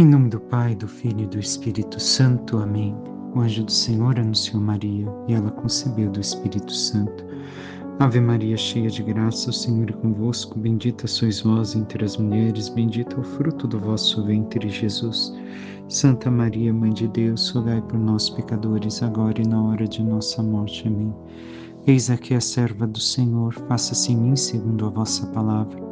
Em nome do Pai, do Filho e do Espírito Santo. Amém. O anjo do Senhor anunciou Maria, e ela concebeu do Espírito Santo. Ave Maria, cheia de graça, o Senhor é convosco. Bendita sois vós entre as mulheres, bendito é o fruto do vosso ventre, Jesus. Santa Maria, Mãe de Deus, rogai por nós, pecadores, agora e na hora de nossa morte. Amém. Eis aqui a serva do Senhor, faça-se em mim segundo a vossa palavra.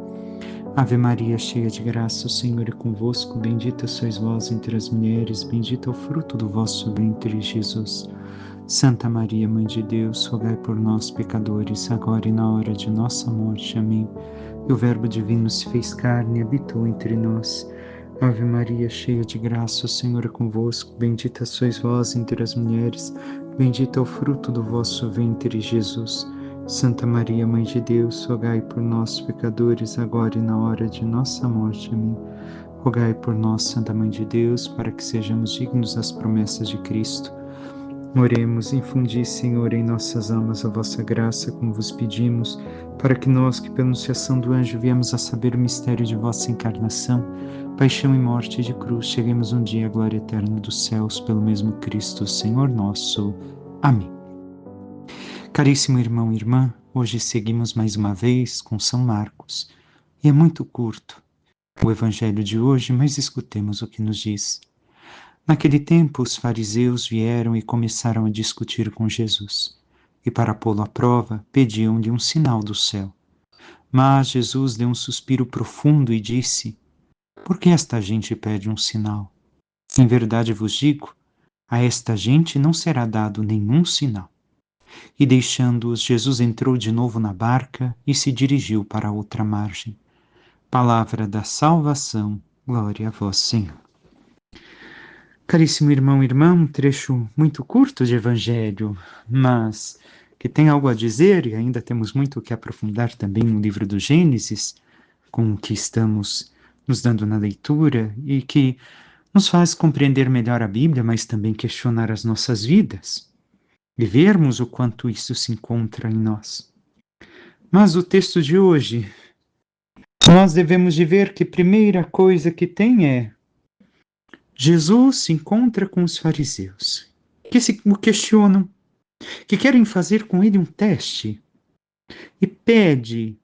Ave Maria, cheia de graça, o Senhor é convosco. Bendita sois vós entre as mulheres, bendito é o fruto do vosso ventre, Jesus. Santa Maria, Mãe de Deus, rogai por nós, pecadores, agora e na hora de nossa morte. Amém. E o Verbo divino se fez carne e habitou entre nós. Ave Maria, cheia de graça, o Senhor é convosco. Bendita sois vós entre as mulheres, bendito é o fruto do vosso ventre, Jesus. Santa Maria, Mãe de Deus, rogai por nós, pecadores, agora e na hora de nossa morte. Amém. Rogai por nós, Santa Mãe de Deus, para que sejamos dignos das promessas de Cristo. Oremos. Infundi, Senhor, em nossas almas a vossa graça, como vos pedimos, para que nós, que pela anunciação do anjo viemos a saber o mistério de vossa encarnação, paixão e morte de cruz, cheguemos um dia à glória eterna dos céus, pelo mesmo Cristo, Senhor nosso. Amém. Caríssimo irmão e irmã, hoje seguimos mais uma vez com São Marcos, e é muito curto o evangelho de hoje, mas escutemos o que nos diz. Naquele tempo, os fariseus vieram e começaram a discutir com Jesus, e para pô-lo à prova, pediam-lhe um sinal do céu. Mas Jesus deu um suspiro profundo e disse: por que esta gente pede um sinal? Em verdade vos digo, a esta gente não será dado nenhum sinal. E deixando-os, Jesus entrou de novo na barca e se dirigiu para a outra margem. Palavra da salvação, glória a vós, Senhor. Caríssimo irmão e irmã, um trecho muito curto de evangelho, mas que tem algo a dizer, e ainda temos muito o que aprofundar também no livro do Gênesis, com o que estamos nos dando na leitura, e que nos faz compreender melhor a Bíblia, mas também questionar as nossas vidas e vermos o quanto isso se encontra em nós. Mas o texto de hoje, nós devemos de ver que a primeira coisa que tem é: Jesus se encontra com os fariseus, que se o questionam, que querem fazer com ele um teste, e pede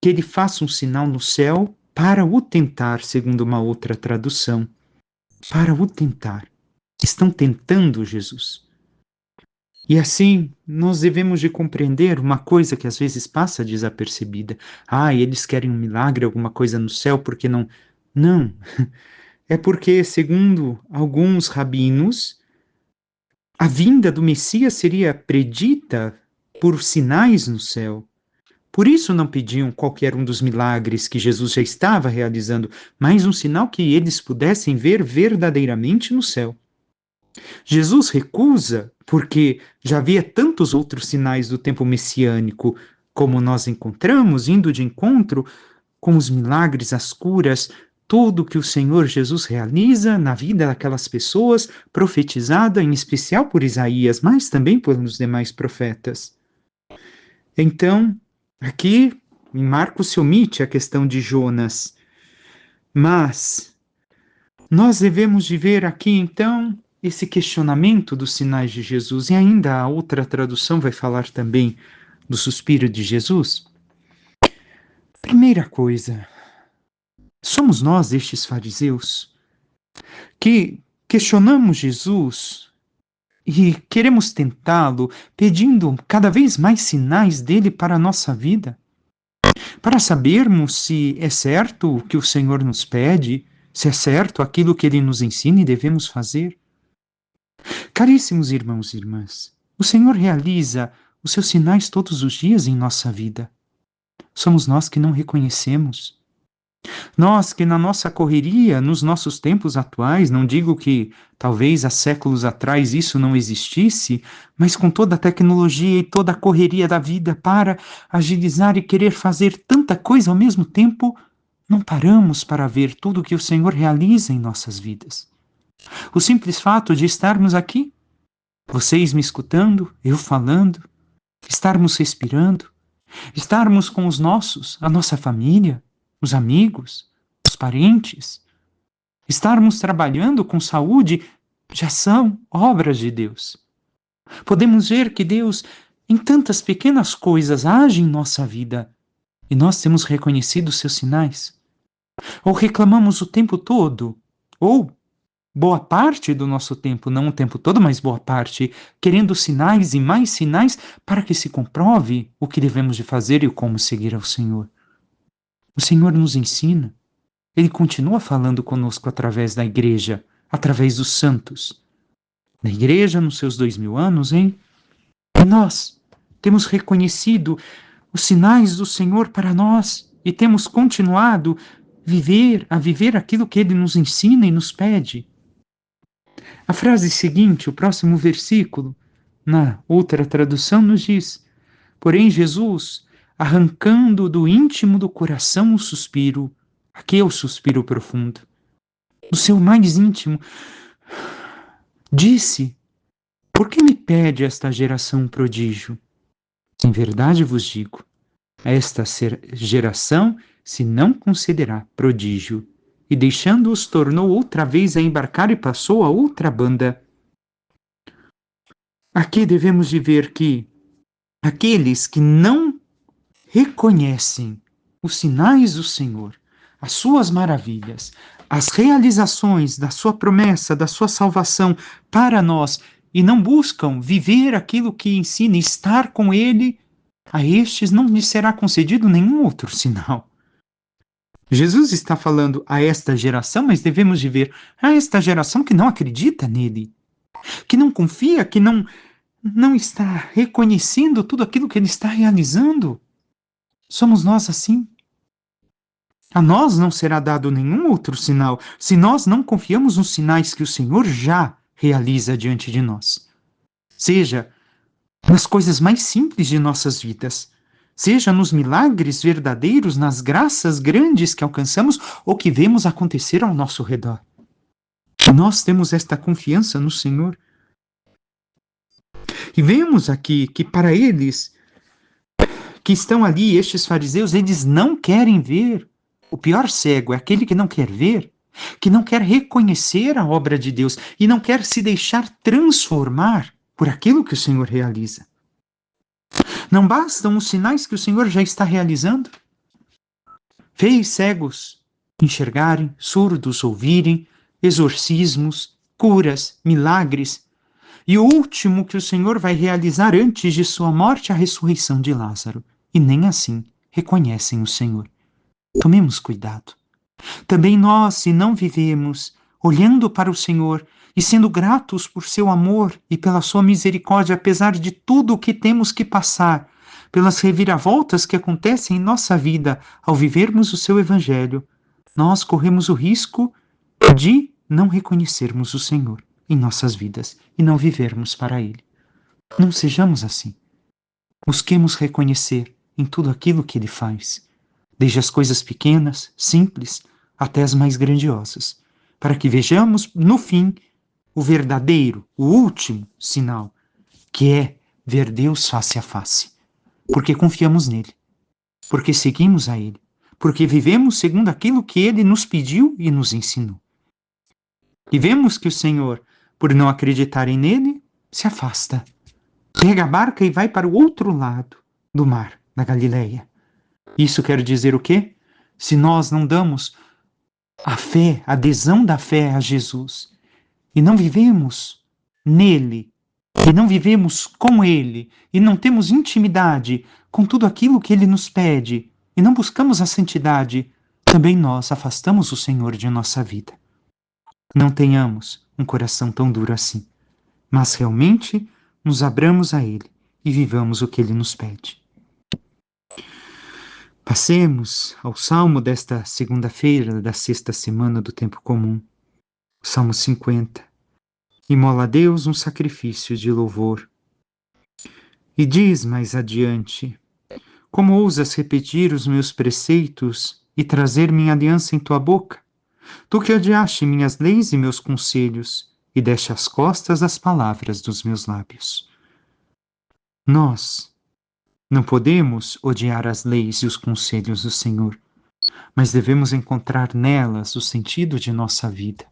que ele faça um sinal no céu para o tentar, segundo uma outra tradução, para o tentar. Estão tentando Jesus. E assim, nós devemos de compreender uma coisa que às vezes passa desapercebida. Eles querem um milagre, alguma coisa no céu, porque não... Não, é porque, segundo alguns rabinos, a vinda do Messias seria predita por sinais no céu. Por isso não pediam qualquer um dos milagres que Jesus já estava realizando, mas um sinal que eles pudessem ver verdadeiramente no céu. Jesus recusa porque já havia tantos outros sinais do tempo messiânico, como nós encontramos, indo de encontro com os milagres, as curas, tudo que o Senhor Jesus realiza na vida daquelas pessoas, profetizada em especial por Isaías, mas também pelos demais profetas. Então, aqui em Marcos se omite a questão de Jonas, mas nós devemos de ver aqui então esse questionamento dos sinais de Jesus, e ainda a outra tradução vai falar também do suspiro de Jesus. Primeira coisa, somos nós estes fariseus que questionamos Jesus e queremos tentá-lo, pedindo cada vez mais sinais dele para a nossa vida, para sabermos se é certo o que o Senhor nos pede, se é certo aquilo que ele nos ensina e devemos fazer. Caríssimos irmãos e irmãs, o Senhor realiza os seus sinais todos os dias em nossa vida. Somos nós que não reconhecemos. Nós que na nossa correria, nos nossos tempos atuais, não digo que talvez há séculos atrás isso não existisse, mas com toda a tecnologia e toda a correria da vida para agilizar e querer fazer tanta coisa ao mesmo tempo, não paramos para ver tudo o que o Senhor realiza em nossas vidas. O simples fato de estarmos aqui, vocês me escutando, eu falando, estarmos respirando, estarmos com os nossos, a nossa família, os amigos, os parentes, estarmos trabalhando com saúde, já são obras de Deus. Podemos ver que Deus, em tantas pequenas coisas, age em nossa vida e nós temos reconhecido seus sinais. Ou reclamamos o tempo todo, ou boa parte do nosso tempo, não o tempo todo, mas boa parte, querendo sinais e mais sinais para que se comprove o que devemos de fazer e como seguir ao Senhor. O Senhor nos ensina. Ele continua falando conosco através da igreja, através dos santos. Na igreja, nos seus 2000 anos, hein? E nós temos reconhecido os sinais do Senhor para nós e temos continuado a viver aquilo que Ele nos ensina e nos pede. A frase seguinte, o próximo versículo, na outra tradução, nos diz: porém, Jesus, arrancando do íntimo do coração o suspiro, aqui é o suspiro profundo, do seu mais íntimo, disse: por que me pede esta geração um prodígio? Em verdade vos digo, esta geração se não concederá prodígio. E deixando-os, tornou outra vez a embarcar e passou a outra banda. Aqui devemos de ver que aqueles que não reconhecem os sinais do Senhor, as suas maravilhas, as realizações da sua promessa, da sua salvação para nós, e não buscam viver aquilo que ensina, estar com Ele, a estes não lhes será concedido nenhum outro sinal. Jesus está falando a esta geração, mas devemos de ver a esta geração que não acredita nele, que não confia, que não está reconhecendo tudo aquilo que ele está realizando. Somos nós assim? A nós não será dado nenhum outro sinal se nós não confiamos nos sinais que o Senhor já realiza diante de nós. Seja nas coisas mais simples de nossas vidas, seja nos milagres verdadeiros, nas graças grandes que alcançamos ou que vemos acontecer ao nosso redor. Nós temos esta confiança no Senhor. E vemos aqui que para eles que estão ali, estes fariseus, eles não querem ver. O pior cego é aquele que não quer ver, que não quer reconhecer a obra de Deus e não quer se deixar transformar por aquilo que o Senhor realiza. Não bastam os sinais que o Senhor já está realizando? Fez cegos enxergarem, surdos ouvirem, exorcismos, curas, milagres. E o último que o Senhor vai realizar antes de sua morte, a ressurreição de Lázaro. E nem assim reconhecem o Senhor. Tomemos cuidado. Também nós, se não vivemos olhando para o Senhor e sendo gratos por seu amor e pela sua misericórdia, apesar de tudo o que temos que passar, pelas reviravoltas que acontecem em nossa vida ao vivermos o seu Evangelho, nós corremos o risco de não reconhecermos o Senhor em nossas vidas e não vivermos para Ele. Não sejamos assim. Busquemos reconhecer em tudo aquilo que Ele faz, desde as coisas pequenas, simples, até as mais grandiosas, para que vejamos, no fim, o verdadeiro, o último sinal, que é ver Deus face a face. Porque confiamos nele, porque seguimos a Ele, porque vivemos segundo aquilo que Ele nos pediu e nos ensinou. E vemos que o Senhor, por não acreditarem nele, se afasta. Pega a barca e vai para o outro lado do mar, da Galileia. Isso quer dizer o quê? Se nós não damos a fé, a adesão da fé a Jesus, e não vivemos nele, e não vivemos com ele, e não temos intimidade com tudo aquilo que ele nos pede, e não buscamos a santidade, também nós afastamos o Senhor de nossa vida. Não tenhamos um coração tão duro assim, mas realmente nos abramos a ele e vivamos o que ele nos pede. Passemos ao salmo desta segunda-feira da sexta semana do tempo comum, o Salmo 50. Imola a Deus um sacrifício de louvor. E diz mais adiante: como ousas repetir os meus preceitos e trazer minha aliança em tua boca? Tu que odiaste minhas leis e meus conselhos, e deste as costas às palavras dos meus lábios. Nós não podemos odiar as leis e os conselhos do Senhor, mas devemos encontrar nelas o sentido de nossa vida.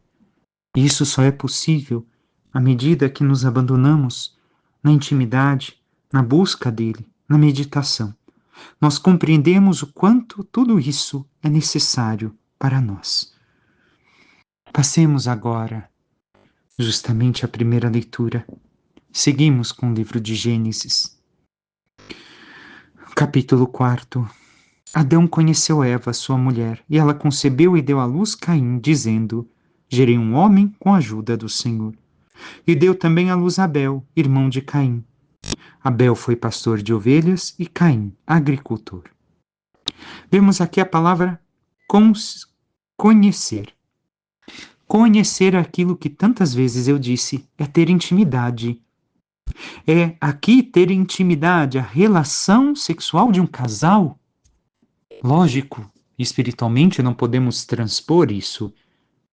E isso só é possível à medida que nos abandonamos na intimidade, na busca dele, na meditação. Nós compreendemos o quanto tudo isso é necessário para nós. Passemos agora justamente a primeira leitura. Seguimos com o livro de Gênesis. Capítulo 4. Adão conheceu Eva, sua mulher, e ela concebeu e deu à luz Caim, dizendo: gerei um homem com a ajuda do Senhor. E deu também à luz Abel, irmão de Caim. Abel foi pastor de ovelhas e Caim, agricultor. Vemos aqui a palavra conhecer. Conhecer aquilo que tantas vezes eu disse é ter intimidade. É aqui ter intimidade, a relação sexual de um casal. Lógico, espiritualmente não podemos transpor isso.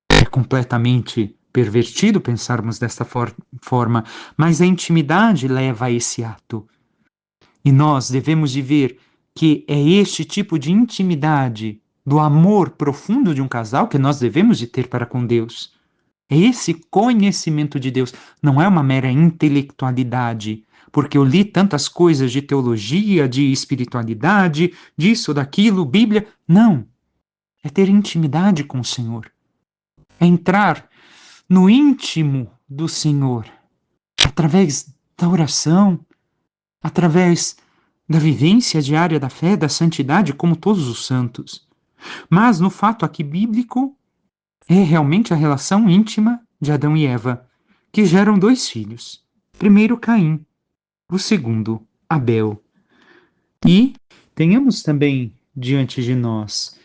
É completamente pervertido pensarmos desta forma, mas a intimidade leva a esse ato. E nós devemos de ver que é este tipo de intimidade, do amor profundo de um casal que nós devemos de ter para com Deus. É esse conhecimento de Deus, não é uma mera intelectualidade, porque eu li tantas coisas de teologia, de espiritualidade, disso, daquilo, Bíblia. Não. É ter intimidade com o Senhor. É entrar no íntimo do Senhor, através da oração, através da vivência diária da fé, da santidade, como todos os santos. Mas no fato aqui bíblico, é realmente a relação íntima de Adão e Eva, que geram dois filhos. Primeiro Caim, o segundo Abel. E tenhamos também diante de nós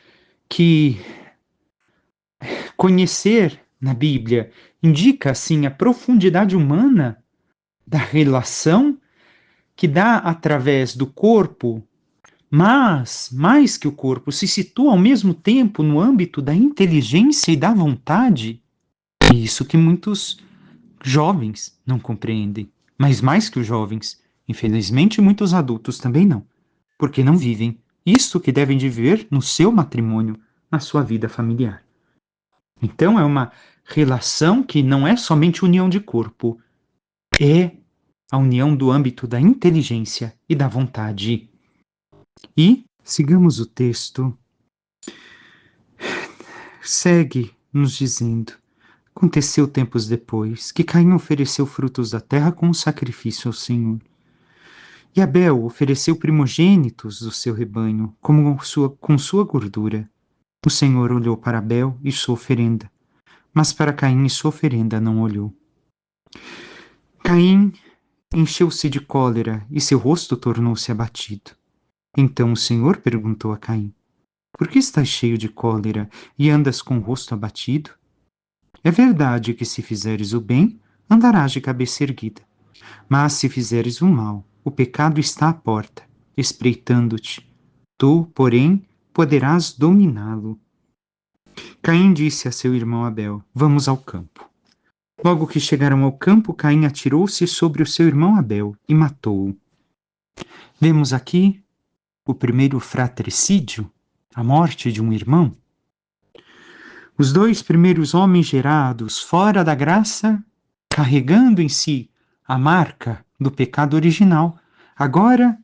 que conhecer na Bíblia indica, assim, a profundidade humana da relação que dá através do corpo, mas, mais que o corpo, se situa ao mesmo tempo no âmbito da inteligência e da vontade. É isso que muitos jovens não compreendem, mas mais que os jovens, infelizmente muitos adultos também não, porque não vivem isto que devem de viver no seu matrimônio, na sua vida familiar. Então é uma relação que não é somente união de corpo, é a união do âmbito da inteligência e da vontade. E sigamos o texto. Segue nos dizendo: aconteceu tempos depois que Caim ofereceu frutos da terra como sacrifício ao Senhor. E Abel ofereceu primogênitos do seu rebanho com sua gordura. O Senhor olhou para Abel e sua oferenda, mas para Caim e sua oferenda não olhou. Caim encheu-se de cólera e seu rosto tornou-se abatido. Então o Senhor perguntou a Caim: por que estás cheio de cólera e andas com o rosto abatido? É verdade que se fizeres o bem, andarás de cabeça erguida. Mas se fizeres o mal, o pecado está à porta, espreitando-te. Tu, porém, poderás dominá-lo. Caim disse a seu irmão Abel: vamos ao campo. Logo que chegaram ao campo, Caim atirou-se sobre o seu irmão Abel e matou-o. Vemos aqui o primeiro fratricídio, a morte de um irmão. Os dois primeiros homens gerados fora da graça, carregando em si a marca do pecado original, agora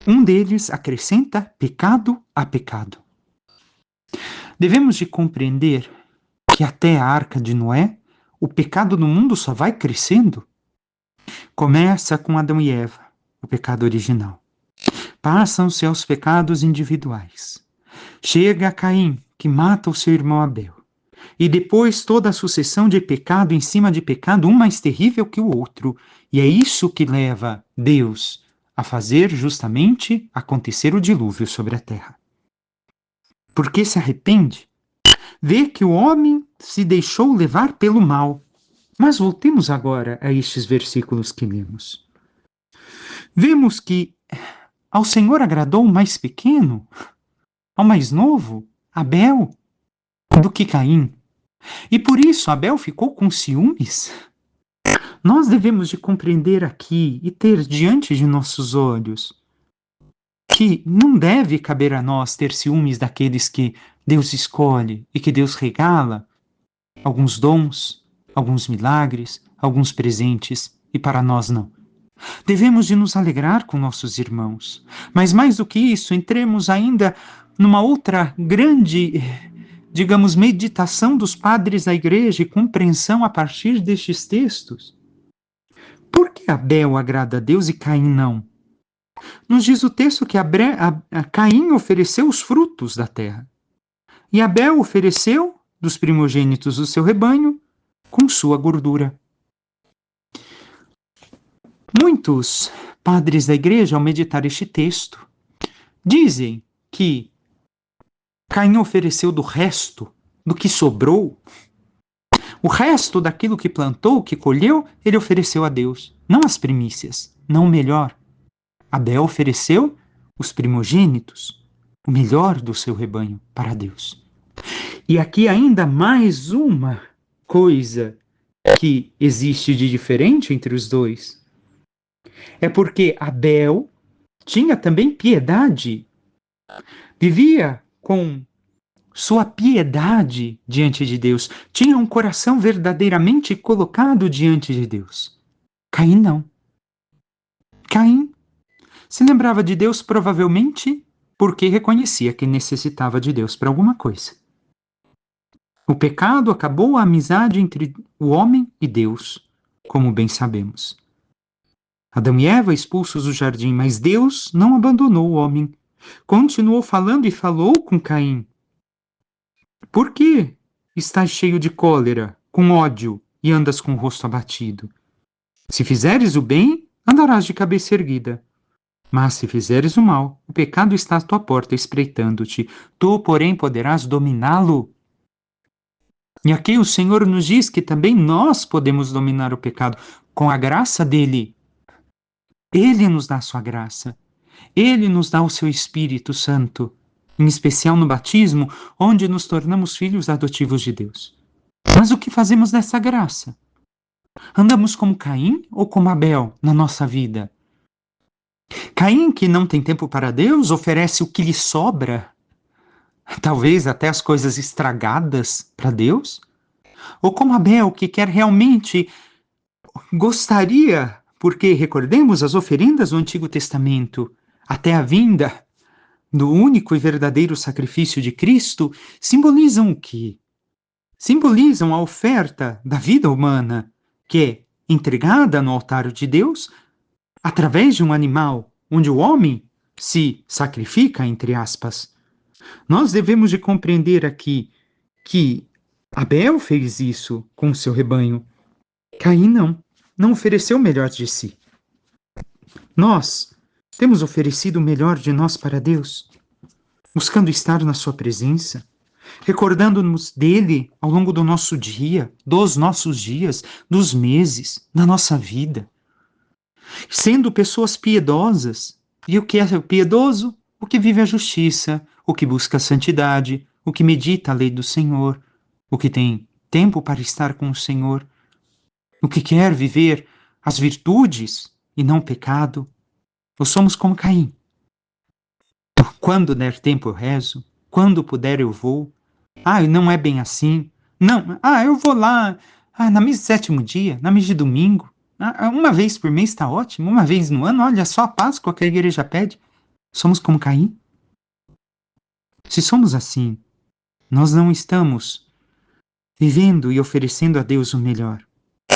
um deles acrescenta pecado a pecado. Devemos de compreender que até a Arca de Noé, o pecado no mundo só vai crescendo. Começa com Adão e Eva, o pecado original. Passam-se aos pecados individuais. Chega a Caim, que mata o seu irmão Abel. E depois toda a sucessão de pecado em cima de pecado, um mais terrível que o outro. E é isso que leva Deus a fazer justamente acontecer o dilúvio sobre a terra. Porque se arrepende, vê que o homem se deixou levar pelo mal. Mas voltemos agora a estes versículos que lemos. Vemos que ao Senhor agradou o mais pequeno, ao mais novo, Abel, do que Caim. E por isso Abel ficou com ciúmes. Nós devemos de compreender aqui e ter diante de nossos olhos que não deve caber a nós ter ciúmes daqueles que Deus escolhe e que Deus regala alguns dons, alguns milagres, alguns presentes, e para nós não. Devemos de nos alegrar com nossos irmãos, mas mais do que isso, entremos ainda numa outra grande, digamos, meditação dos padres da igreja e compreensão a partir destes textos. Por que Abel agrada a Deus e Caim não? Nos diz o texto que Caim ofereceu os frutos da terra. E Abel ofereceu dos primogênitos do seu rebanho com sua gordura. Muitos padres da igreja, ao meditar este texto, dizem que Caim ofereceu do resto, do que sobrou. O resto daquilo que plantou, que colheu, ele ofereceu a Deus. Não as primícias, não o melhor. Abel ofereceu os primogênitos, o melhor do seu rebanho, para Deus. E aqui ainda mais uma coisa que existe de diferente entre os dois. É porque Abel tinha também piedade. Vivia com sua piedade diante de Deus. Tinha um coração verdadeiramente colocado diante de Deus. Caim não. Caim se lembrava de Deus provavelmente porque reconhecia que necessitava de Deus para alguma coisa. O pecado acabou a amizade entre o homem e Deus, como bem sabemos. Adão e Eva expulsos do jardim, mas Deus não abandonou o homem. Continuou falando e falou com Caim. Por que estás cheio de cólera, com ódio, e andas com o rosto abatido? Se fizeres o bem, andarás de cabeça erguida. Mas se fizeres o mal, o pecado está à tua porta espreitando-te. Tu, porém, poderás dominá-lo. E aqui o Senhor nos diz que também nós podemos dominar o pecado com a graça dele. Ele nos dá a sua graça. Ele nos dá o seu Espírito Santo, em especial no batismo, onde nos tornamos filhos adotivos de Deus. Mas o que fazemos dessa graça? Andamos como Caim ou como Abel na nossa vida? Caim, que não tem tempo para Deus, oferece o que lhe sobra, talvez até as coisas estragadas para Deus? Ou como Abel, que quer realmente, gostaria, porque recordemos as oferendas do Antigo Testamento, até a vinda do único e verdadeiro sacrifício de Cristo, simbolizam o quê? Simbolizam a oferta da vida humana, que é entregada no altar de Deus através de um animal, onde o homem se sacrifica, entre aspas. Nós devemos de compreender aqui que Abel fez isso com o seu rebanho. Caim não ofereceu o melhor de si. Nós temos oferecido o melhor de nós para Deus, buscando estar na sua presença, recordando-nos dele ao longo do nosso dia, dos nossos dias, dos meses, da nossa vida. Sendo pessoas piedosas. E o que é o piedoso? O que vive a justiça, o que busca a santidade, o que medita a lei do Senhor, o que tem tempo para estar com o Senhor, o que quer viver as virtudes e não o pecado. Ou somos como Caim. Quando der tempo eu rezo, quando puder eu vou. Não é bem assim. Não, eu vou lá na missa de sétimo dia, na missa de domingo. Uma vez por mês está ótimo, uma vez no ano, olha só a Páscoa que a igreja pede. Somos como Caim? Se somos assim, nós não estamos vivendo e oferecendo a Deus o melhor.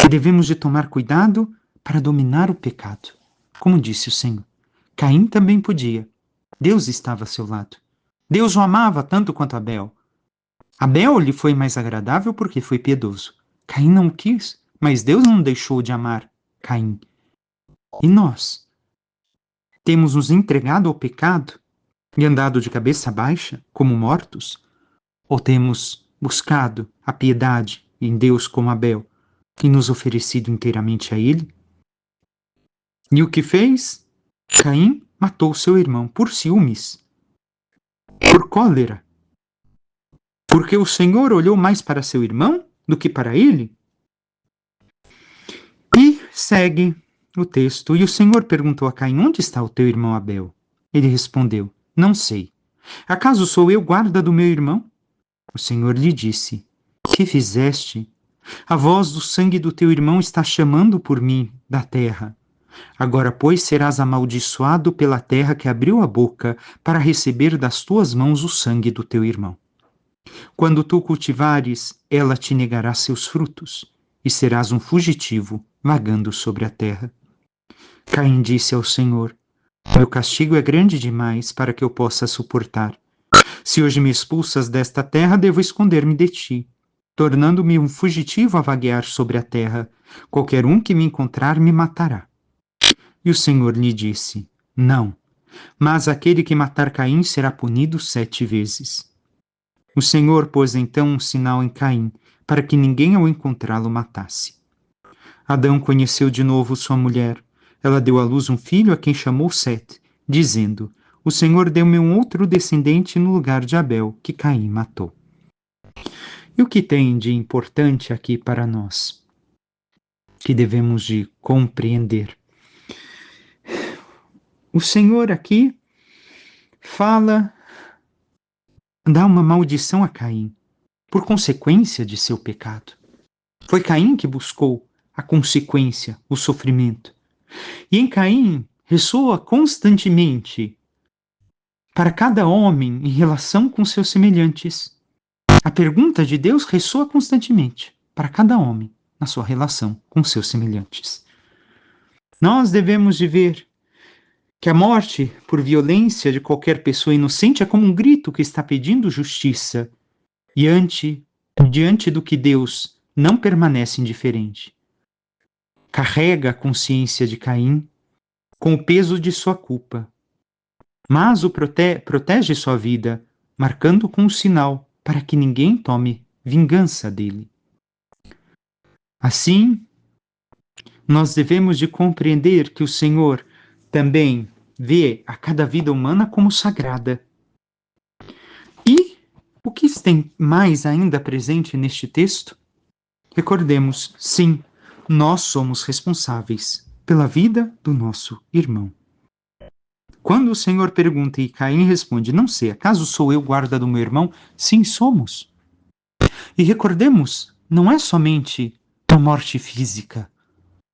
E devemos de tomar cuidado para dominar o pecado. Como disse o Senhor, Caim também podia. Deus estava a seu lado. Deus o amava tanto quanto Abel. Abel lhe foi mais agradável porque foi piedoso. Caim não quis, mas Deus não deixou de amar Caim. E nós temos nos entregado ao pecado e andado de cabeça baixa, como mortos? Ou temos buscado a piedade em Deus como Abel e nos oferecido inteiramente a Ele? E o que fez? Caim matou seu irmão por ciúmes, por cólera, porque o Senhor olhou mais para seu irmão do que para ele. E segue o texto. E o Senhor perguntou a Caim: onde está o teu irmão Abel? Ele respondeu: Não sei. Acaso sou eu guarda do meu irmão? O Senhor lhe disse: Que fizeste? A voz do sangue do teu irmão está chamando por mim da terra. Agora, pois, serás amaldiçoado pela terra que abriu a boca para receber das tuas mãos o sangue do teu irmão. Quando tu cultivares, ela te negará seus frutos, e serás um fugitivo vagando sobre a terra. Caim disse ao Senhor: Meu castigo é grande demais para que eu possa suportar. Se hoje me expulsas desta terra, devo esconder-me de ti, tornando-me um fugitivo a vaguear sobre a terra. Qualquer um que me encontrar me matará. E o Senhor lhe disse: Não, mas aquele que matar Caim será punido 7 vezes. O Senhor pôs então um sinal em Caim, para que ninguém ao encontrá-lo matasse. Adão conheceu de novo sua mulher. Ela deu à luz um filho a quem chamou Sete, dizendo: O Senhor deu-me um outro descendente no lugar de Abel, que Caim matou. E o que tem de importante aqui para nós, que devemos de compreender? O Senhor aqui fala, dá uma maldição a Caim, por consequência de seu pecado. Foi Caim que buscou a consequência, o sofrimento. E em Caim ressoa constantemente para cada homem em relação com seus semelhantes. A pergunta de Deus ressoa constantemente para cada homem na sua relação com seus semelhantes. Nós devemos de ver que a morte por violência de qualquer pessoa inocente é como um grito que está pedindo justiça e diante do que Deus não permanece indiferente. Carrega a consciência de Caim com o peso de sua culpa, mas o protege sua vida, marcando com um sinal para que ninguém tome vingança dele. Assim, nós devemos de compreender que o Senhor também vê a cada vida humana como sagrada. E o que tem mais ainda presente neste texto? Recordemos, sim, nós somos responsáveis pela vida do nosso irmão. Quando o Senhor pergunta e Caim responde: Não sei, acaso sou eu guarda do meu irmão? Sim, somos. E recordemos, não é somente a morte física.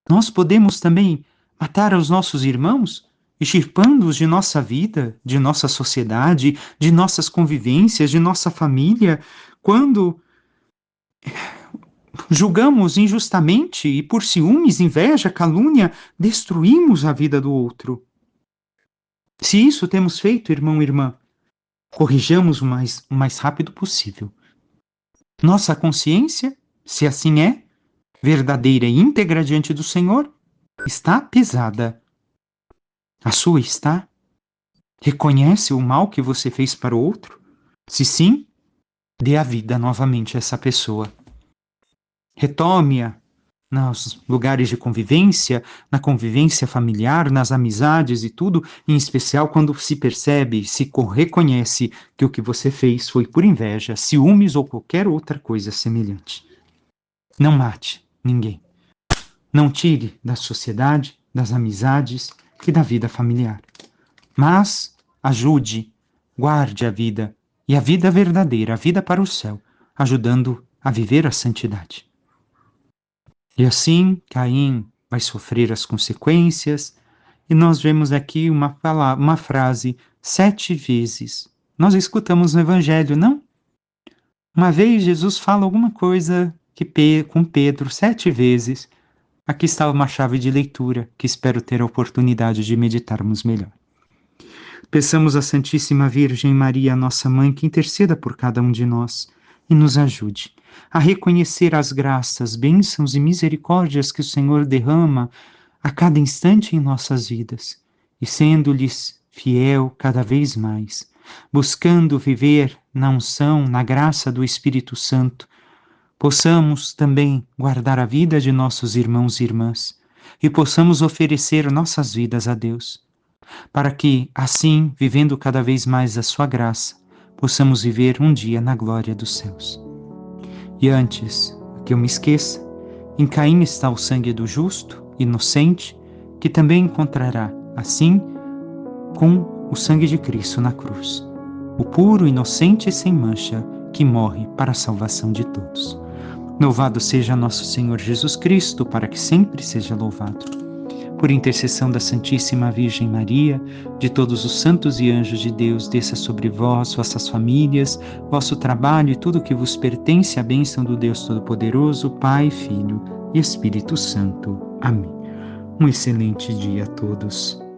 Nós podemos também matar os nossos irmãos, extirpando-os de nossa vida, de nossa sociedade, de nossas convivências, de nossa família, quando julgamos injustamente e por ciúmes, inveja, calúnia, destruímos a vida do outro. Se isso temos feito, irmão e irmã, corrijamos o mais rápido possível. Nossa consciência, se assim é, verdadeira e íntegra diante do Senhor, está pesada. A sua está? Reconhece o mal que você fez para o outro? Se sim, dê a vida novamente a essa pessoa. Retome-a nos lugares de convivência, na convivência familiar, nas amizades e tudo, em especial quando se percebe, se reconhece que o que você fez foi por inveja, ciúmes ou qualquer outra coisa semelhante. Não mate ninguém. Não tire da sociedade, das amizades e da vida familiar. Mas ajude, guarde a vida, e a vida verdadeira, a vida para o céu, ajudando a viver a santidade. E assim, Caim vai sofrer as consequências, e nós vemos aqui uma frase 7 vezes. Nós escutamos no Evangelho, não? Uma vez Jesus fala alguma coisa com Pedro 7 vezes. Aqui está uma chave de leitura que espero ter a oportunidade de meditarmos melhor. Peçamos à Santíssima Virgem Maria, nossa Mãe, que interceda por cada um de nós e nos ajude a reconhecer as graças, bênçãos e misericórdias que o Senhor derrama a cada instante em nossas vidas, e sendo-lhes fiel cada vez mais, buscando viver na unção, na graça do Espírito Santo, possamos também guardar a vida de nossos irmãos e irmãs, e possamos oferecer nossas vidas a Deus, para que, assim, vivendo cada vez mais a sua graça, possamos viver um dia na glória dos céus. E antes que eu me esqueça, em Caim está o sangue do justo, inocente, que também encontrará, assim, com o sangue de Cristo na cruz, o puro, inocente e sem mancha, que morre para a salvação de todos. Louvado seja nosso Senhor Jesus Cristo, para que sempre seja louvado. Por intercessão da Santíssima Virgem Maria, de todos os santos e anjos de Deus, desça sobre vós, vossas famílias, vosso trabalho e tudo que vos pertence, a bênção do Deus Todo-Poderoso, Pai, Filho e Espírito Santo. Amém. Um excelente dia a todos.